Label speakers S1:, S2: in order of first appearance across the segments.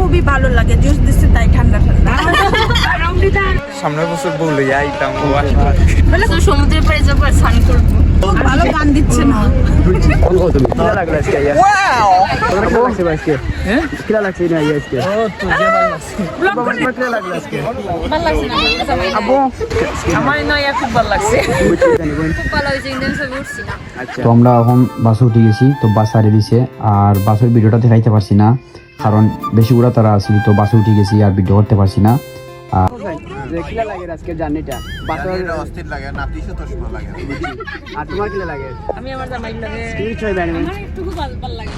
S1: খুবই ভালো লাগে, জুস দিচ্ছে তাই ঠান্ডা ঠান্ডা।
S2: সামনের বছর বলে আইতাম
S1: সমুদ্রের পাড়ে যাবো আর স্নান করবো। ভালো গান দিচ্ছে না।
S3: তো আমরা এখন বাসে উঠে গেছি, তো বাস ছাড়িয়ে দিছে আর বাসের ভিডিওটা দেখাইতে পারছি না কারণ বেশি ঘোরা তারা আসি, তো বাসে উঠে গেছি আর ভিডিও করতে পারছি না।
S1: আমি আমার জামাই লাগে একটু ভালো লাগে।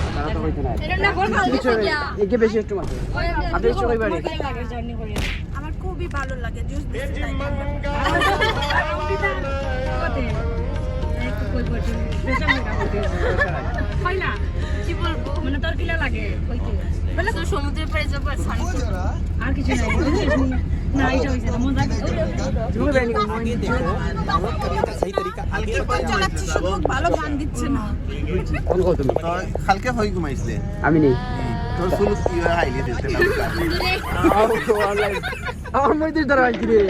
S1: আমার খুবই ভালো লাগে, জুস দিচ্ছে তাই ঠান্ডা। কি বলবো, মানে তোর কিলা লাগে সমুদ্রের পাড়ে যাবো আর স্নান করবো, আর কিছু নাই। না এটা হয়েছে না, মজা ভালো গান দিচ্ছে না।
S2: কালকে হই ঘুমাইছিলে
S3: আমি নেই
S2: তোর ফুল কি হাইলি দিতে
S3: আমার মধ্যে ধরা হয়েছি রে।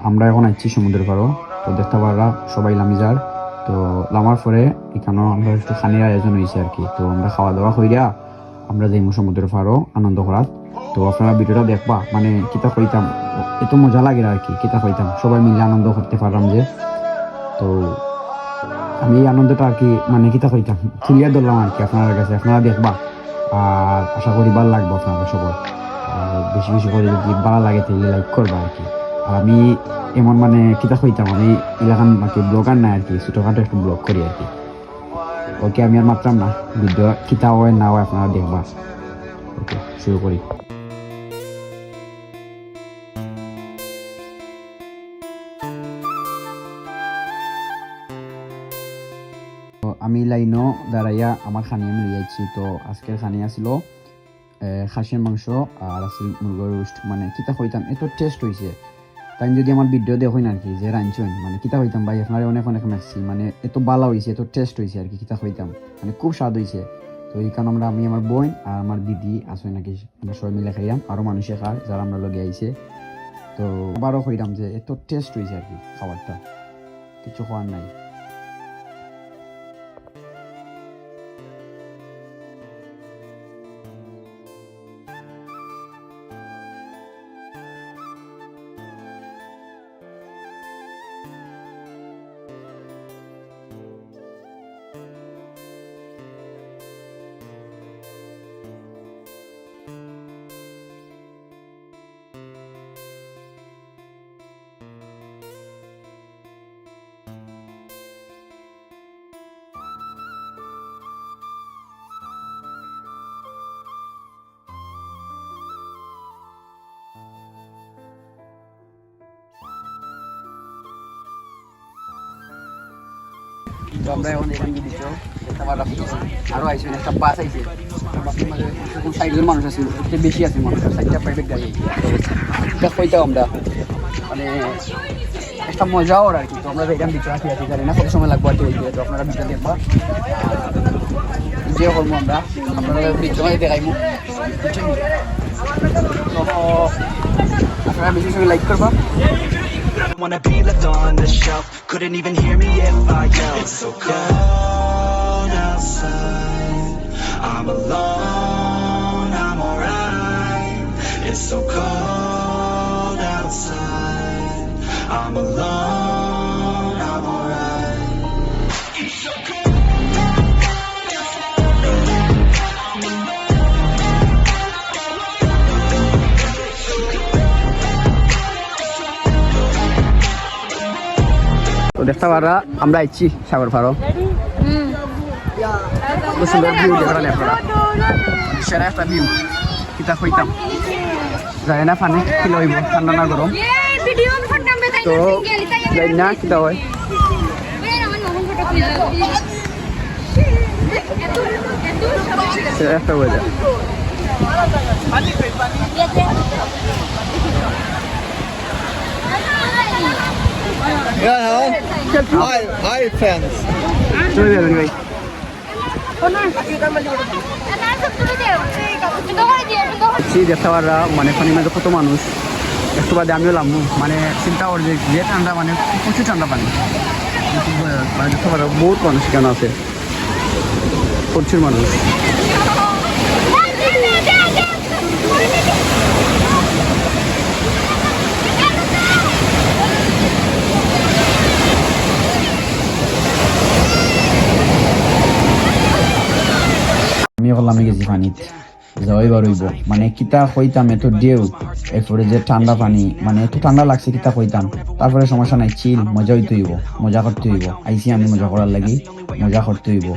S3: আমরা এখন আসছি সমুদ্রের পাড়ও, তো দেখতে পাররা সবাই লামিজার। তো লামার পরে এখানেও আমরা একটু খানির আয়োজন হয়েছে আর কি, তো আমরা খাওয়া দাওয়া কইরা আমরা যাইম সমুদ্রের পাড়ও আনন্দ করার। তো আপনারা ভিডিওটা দেখবা, মানে কিতা কইতাম এত মজা লাগে আর কি, কিতা কইতাম সবাই মিলে আনন্দ করতে পারলাম যে। তো আমি এই আনন্দটা আর কি মানে কিতা কইতাম তুলিয়া ধরলাম আর কি আপনার কাছে, আপনারা দেখবা আর আশা করি ভালো লাগবে আপনারা সবাই। আর বেশি বেশি করে যদি ভালো লাগে তাহলে লাইক করবা আর কি। আর আমি এমন মানে কিতা কইতাম আমি এলাকান আর কি ব্লগার নাই আর কি, ছোটখাটো একটু ব্লগ করি আর কি। ওকে আমি আর মাত্রাম না, ভিডিও কিতা হয় না হয় আপনারা দেখবা। ওকে শুরু করি। আমি লাইনও দাঁড়াইয়া আমার খানি আমি লইয়াছি। তো আজকের খানি আসিল খাসির মাংস আর আসিল মুরগির রোস্ট, মানে কিতা কইতাম এত টেস্ট হয়েছে। তাই যদি আমার ভিডিও দেখুন আর কি যে রাঁধছেন, মানে কিতা কইতাম ভাই আপনারা অনেক অনেক মেসি, মানে এত ভালো হয়েছে এত টেস্ট হয়েছে আর কি, কিতা কইতাম মানে খুব স্বাদ হয়েছে। তো এই কারণে আমি আমার বোন আর আমার দিদি আসে নাকি আমরা সবাই মিলে খাইলাম, আরও মানুষে খায় যারা আমরা লগে আইছে। তো আবারও কইলাম যে এত টেস্ট হয়েছে আর কি, খাবারটা কিছু খাওয়ার নাই। তো আমরা এখন এখানে দিচ্ছ দেখতে পারলাম আরও আইসি একটা বাস আইছে, বাসের মাঝে 60 জন মানুষ আছে, একটু বেশি আছে মানুষ, 60টা প্রাইভেট গাড়ি। এটা কইতাম আমরা মানে একটা মজাও আর কি। তো আমরা এখানে দিচ্ছ আছি আছি জানি না কত সময় লাগবে আর কি, তো আপনারা ভিডিও দেখবা যে করবো আমরা আপনারা ভিডিও মাঝে দেখাইবো, তো আপনারা বেশি সময় লাইক করবা।
S4: Wanna be left on the shelf, couldn't even hear me if I yelled. It's so cold outside, I'm alone, I'm alright. It's so cold outside. I'm alone, I'm alright. It's so cold.
S3: তো দেখতে পারা আমরা আইছি সাগর পারো সুন্দর view দেখা আপনারা সেরা একটা ভিউ কিতা হইতাম যায় না পানি কি লইব ঠান্ডা না গরম তো যাই না কিতা হয় সেরা একটা ওয়েদার
S2: Hi friends.
S3: চলে যাবেন ভাই দেখতে পারা মানে পানির মাঝে কত মানুষ একটু বাদে আমিও লামু মানে চিন্তা করি যে ঠান্ডা মানে প্রচুর ঠান্ডা পানি মানে দেখতে পারা বহুত মানুষ কেন আছে প্রচুর মানুষ আমি এখন নামে গেছি পানিতে যাওয়াই বারইব মানে কিতা হইতাম এত ঢেউ এরপরে যে ঠান্ডা পানি মানে এত ঠান্ডা লাগছে কিতা হইতাম তারপরে সমস্যা নাই চিল মজা হইতে হইব মজা করতে হইব আইসি আমি মজা করার লাগি মজা করতে হইব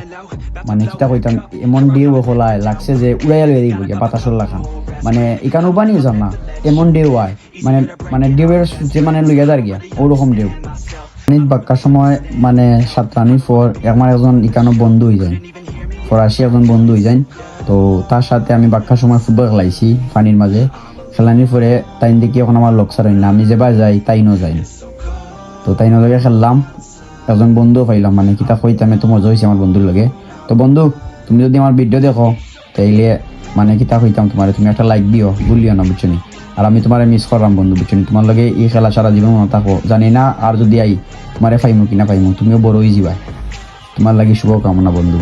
S3: মানে কিতা হইতাম এমন ঢেউ হলায় লাগছে যে উড়াইয়া লইয়া দিব গিয়া বাতাসর লাখান মানে এখানে উবানিও যান না এমন ঢেউ হয় মানে মানে ঢেউয়ের যে মানে লইয়া যার গিয়া ওরকম ঢেউ বাক্কার সময় মানে সাতরানির পর আমার একজন এখানে বন্ধু হয়ে যায় ফরাসি একজন বন্ধু হয়ে যায় তো তার সাথে আমি বাক্কার সময় ফুটবল খেলাইছি পানির মাঝে খেলানির পরে তাই দেখি এখন আমার লক্ষ্য হয় না আমি যেবার যাই তাই ন যাই তো তাই নলগে খেললাম একজন বন্ধুও পাইলাম মানে কিতা কইতাম এত মজা হয়েছে আমার বন্ধুর লগে তো বন্ধু তুমি যদি আমার ভিডিও দেখো তাইলে মানে কিতা কইতাম তোমার তুমি একটা লাইক দিও ভুলিও না বুঝছো নি আর আমি তোমার মিস করলাম বন্ধু বুঝছো নি তোমার লগে এই খেলা সারা জীবন মনে থাকো জানি না আর যদি আই তোমারে পাইমু কিনা পাইমু তুমিও বড় হয়ে যাবা তোমার লাগি শুভকামনা বন্ধু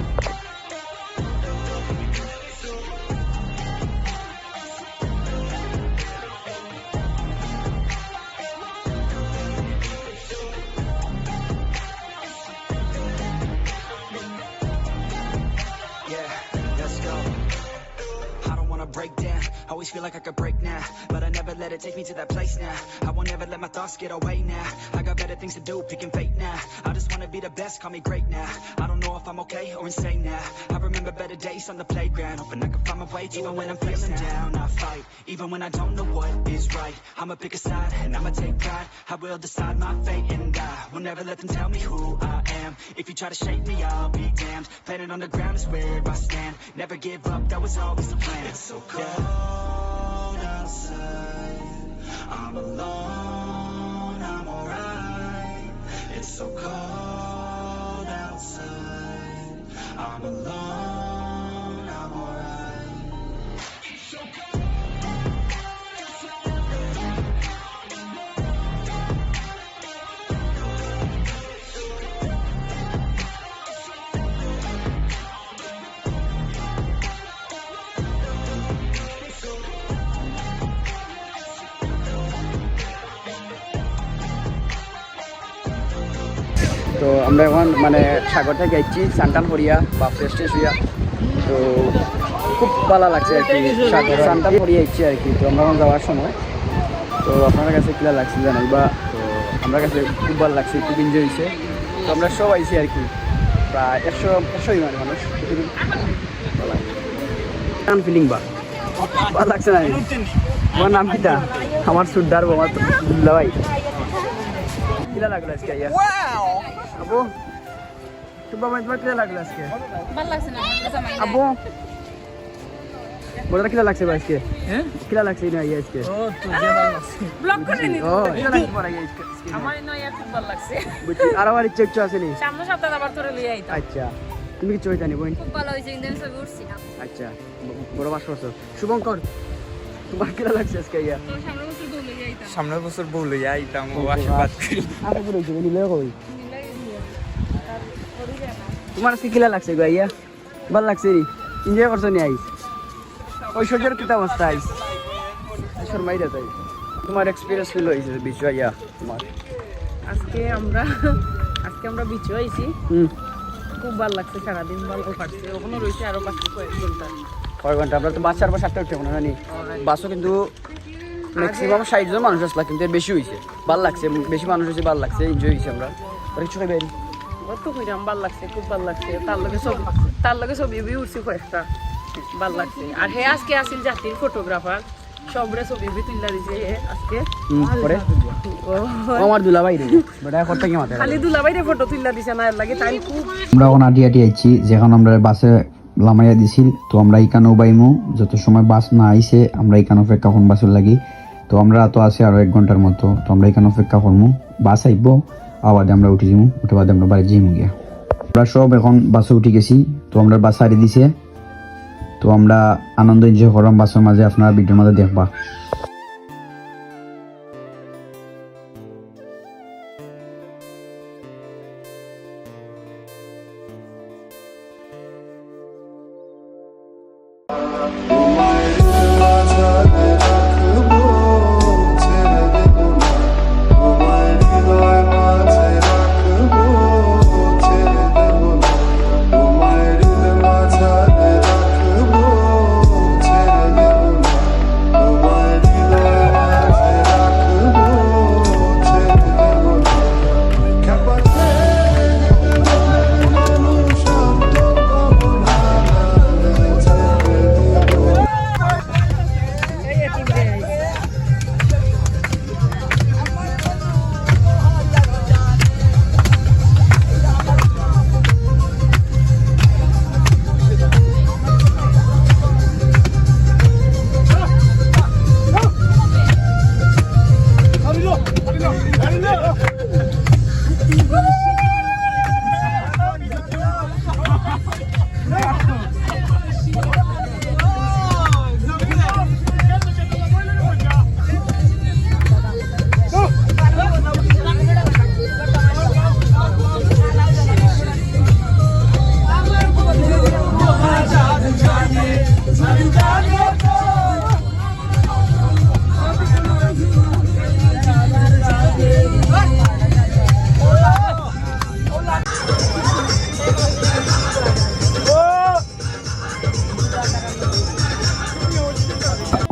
S4: Break down, always feel like I could break now, but I never let it take me to that place now. I won't ever let my thoughts get away now. I got better things to do, picking fate now. I just wanna be the best, call me great now. I don't know if I'm okay or insane now. I remember better days on the playground, hoping I can find my way even when I'm feeling down. I fight, even when I don't know what is right. I'ma pick a side and I'ma take pride. I will decide my fate and I will never let them tell me who I am. If you try to shake me, I'll be damned. Planet on the ground is where I stand. Never give up, that was always the plan. It's so cold outside. I'm alone, I'm alright. It's so cold outside. I'm alone, I'm alright. It's so cold.
S3: তো আমরা এখন মানে সাগর থেকে যাচ্ছি সান্টান করিয়া বা fresh ট্রেশ হইয়া তো খুব ভালো লাগছে আর কি সাগর সান্টান করিয়া যাচ্ছি আর কি তো আমরা এখন যাওয়ার সময় তো আপনার কাছে কিলা লাগছে জানাই বা তো আমার কাছে খুব ভালো লাগছে খুব এনজয় হয়েছে তো আমরা সব আইছি আর কি প্রায় 100 মানে মানুষ গান ফিলিং বা ভালো লাগছে না আমার নাম কিটা আমার সুদ্দার আমার ভাই কিলা লাগলো আজকে ইয়া আবু তোমার কিলা লাগলো আজকে
S1: ভালো লাগছে না
S3: আবু বড় কিলা লাগছে ভাই আজকে হ্যাঁ কিলা লাগছে না ইয়া আজকে ও তো ভালো লাগছে ব্লগ করে নি ও কিলা লাগছে পড়া ইয়া আজকে
S1: আমার নয়া খুব ভালো লাগছে
S3: বুঝছি আর আমার ইচ্ছা আছে নি
S1: সামনে সপ্তাহে আবার তোরে লই আইতা
S3: আচ্ছা তুমি কি চইতানি বই
S1: খুব ভালো হইছে কিন্তু আমি সব উঠছি না
S3: আচ্ছা বড় মাস করছো শুভঙ্কর তোমার কিলা লাগছে আজকে ইয়া
S1: তো সামনে বছর দৌড় লই আইতা
S2: সামনের বছর বউ লইয়া আইতাম ও আশীর্বাদ করি
S3: আপু বলে যে নিলে কই তোমার আজকে কিলা লাগছে গো ইয়া ভালো লাগছে নি এনজয় করছো নি আইস ঐশ্বর্যের কিতা অবস্থা আইস শর্মাই দে তাই তোমার এক্সপিরিয়েন্স ফিল হয়েছে বিচু আইয়া তোমার
S1: আজকে আমরা বিচে আইছি খুব ভালো লাগছে সারাদিন ভালো কাটছে ওখানে রয়েছে আরো বাকি কয়েক ঘন্টা
S3: কয় ঘন্টা আমরা তো বাস 4:30 উঠে না জানি বাসও কিন্তু ম্যাক্সিমাম 60 জন মানুষ আসলা কিন্তু এর বেশি হয়েছে ভালো লাগছে বেশি মানুষ হয়েছে ভালো লাগছে এনজয় হয়েছে আমরা আর কিছু খাইবে
S1: কত কইরাম ভালো লাগছে খুব ভালো লাগছে তার লগে ছবি উঠছি কয়েকটা ভালো লাগছে আর হে আজকে আসিল জাতির ফটোগ্রাফার সবরে ছবি তুললা দিছে আজকে
S3: পরে আমার দুলাভাই রে বড় করতে কি মাথা
S1: খালি দুলাভাইরে ফটো তুললা দিছে না এর লাগে তাই খুব
S3: আমরা এখন আটি আইছি যখন আমরা বাসে লামাইয়া দিছিল তো আমরা এখানেও বাইমু যত সময় বাস না আইছে আমরা এখানে অপেক্ষা করব বাসের লাগি তো আমরা তো আছি আরো 1 ঘন্টার মতো তো আমরা এখানে অপেক্ষা করবো বাস আইব আবার আমরা উঠে যাবো উঠে বাদে আমরা বাড়ি যাইমু গিয়া আমরা সব এখন বাসে উঠে গেছি তো আমরা বাস সারি দিছে তো আমরা আনন্দ এনজয় করলাম বাসের মাঝে আপনারা ভিডিওর মধ্যে দেখবা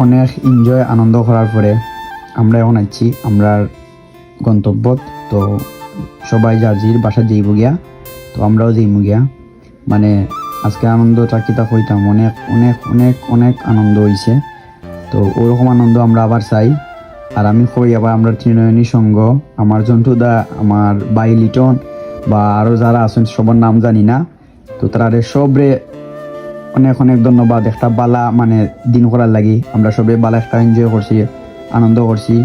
S3: অনেক এনজয় আনন্দ করার পরে আমরা এখন আছি আমরা গন্তব্য তো সবাই যার বাসা যাইব গিয়া তো আমরাও যাইব গিয়া মানে আজকে আনন্দ চাকিতা হইতাম অনেক অনেক অনেক অনেক আনন্দ হয়েছে তো ওরকম আনন্দ আমরা আবার চাই আর আমি কই আবার আমরা ত্রিনয়নী সঙ্গ আমার জন্টুদা আমার বাই লিটন বা আরও যারা আছেন সবার নাম জানি না তো তারা সবরে অনেক অনেক ধন্যবাদ একটা বালা মানে দিন করার লাগি আমরা সবাই বালা একটা এনজয় করছি আনন্দ করছি